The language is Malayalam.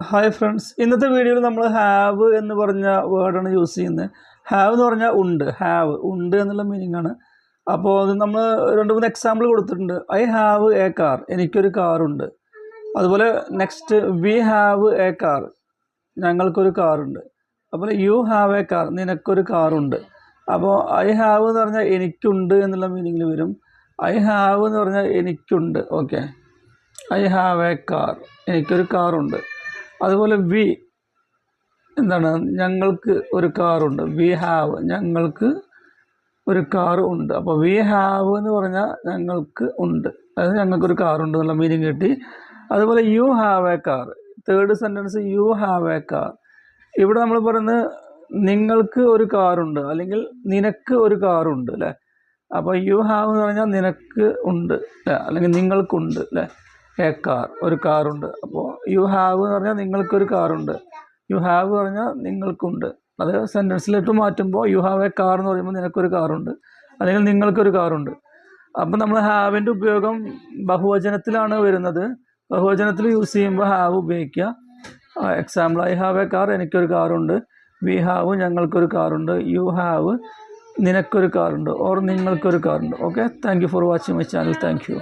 ഹായ് ഫ്രണ്ട്സ്, ഇന്നത്തെ വീഡിയോയിൽ നമ്മൾ ഹാവ് എന്ന് പറഞ്ഞ വേർഡാണ് യൂസ് ചെയ്യുന്നത്. ഹാവ് എന്ന് പറഞ്ഞാൽ ഉണ്ട്, ഹാവ് ഉണ്ട് എന്നുള്ള മീനിങ് ആണ്. അപ്പോൾ അത് നമ്മൾ 2-3 എക്സാമ്പിൾ കൊടുത്തിട്ടുണ്ട്. ഐ ഹാവ് എ കാർ, എനിക്കൊരു കാറുണ്ട്. അതുപോലെ next we have A car, ഞങ്ങൾക്കൊരു കാറുണ്ട്. അതുപോലെ യു ഹാവ് എ കാർ, നിനക്കൊരു കാറുണ്ട്. അപ്പോൾ ഐ ഹാവ് എന്ന് പറഞ്ഞാൽ എനിക്കുണ്ട് എന്നുള്ള മീനിങ്ങിൽ വരും. ഐ ഹാവ് എന്ന് പറഞ്ഞാൽ എനിക്കുണ്ട്. Okay, I have A car, എനിക്കൊരു കാറുണ്ട്. അതുപോലെ വി എന്താണ്, ഞങ്ങൾക്ക് ഒരു കാറുണ്ട്. വി ഹാവ്, ഞങ്ങൾക്ക് ഒരു കാറ് ഉണ്ട്. അപ്പോൾ വി ഹാവ് എന്ന് പറഞ്ഞാൽ ഞങ്ങൾക്ക് ഉണ്ട്, അതായത് ഞങ്ങൾക്കൊരു കാറുണ്ട് എന്നുള്ള മീനിങ് കിട്ടി. അതുപോലെ you have A car, third sentence you have A car. ഇവിടെ നമ്മൾ പറയുന്നത് നിങ്ങൾക്ക് ഒരു കാറുണ്ട് അല്ലെങ്കിൽ നിനക്ക് ഒരു കാറുണ്ട് അല്ലേ. അപ്പോൾ യു ഹാവ് എന്ന് പറഞ്ഞാൽ നിനക്ക് ഉണ്ട് അല്ലേ, അല്ലെങ്കിൽ നിങ്ങൾക്കുണ്ട് അല്ലേ. എ കാർ, ഒരു കാറുണ്ട്. അപ്പോൾ യു ഹാവ് എന്ന് പറഞ്ഞാൽ നിങ്ങൾക്കൊരു കാറുണ്ട്, യു ഹാവ് പറഞ്ഞാൽ നിങ്ങൾക്കുണ്ട്. അത് സെൻറ്റൻസിലിട്ട് മാറ്റുമ്പോൾ യു ഹാവ് എ കാർ എന്ന് പറയുമ്പോൾ നിനക്കൊരു കാറുണ്ട് അല്ലെങ്കിൽ നിങ്ങൾക്കൊരു കാറുണ്ട്. അപ്പം നമ്മൾ ഹാവിൻ്റെ ഉപയോഗം ബഹുവചനത്തിലാണ് വരുന്നത്. ബഹുവചനത്തിൽ യൂസ് ചെയ്യുമ്പോൾ ഹാവ് ഉപയോഗിക്കുക. Example, I have A car, എനിക്കൊരു കാറുണ്ട്. വി ഹാവ്, ഞങ്ങൾക്കൊരു കാറുണ്ട്. യു ഹാവ്, നിനക്കൊരു കാറുണ്ട് ഓർ നിങ്ങൾക്കൊരു കാറുണ്ട്. Okay, thank you for watching my channel. Thank you.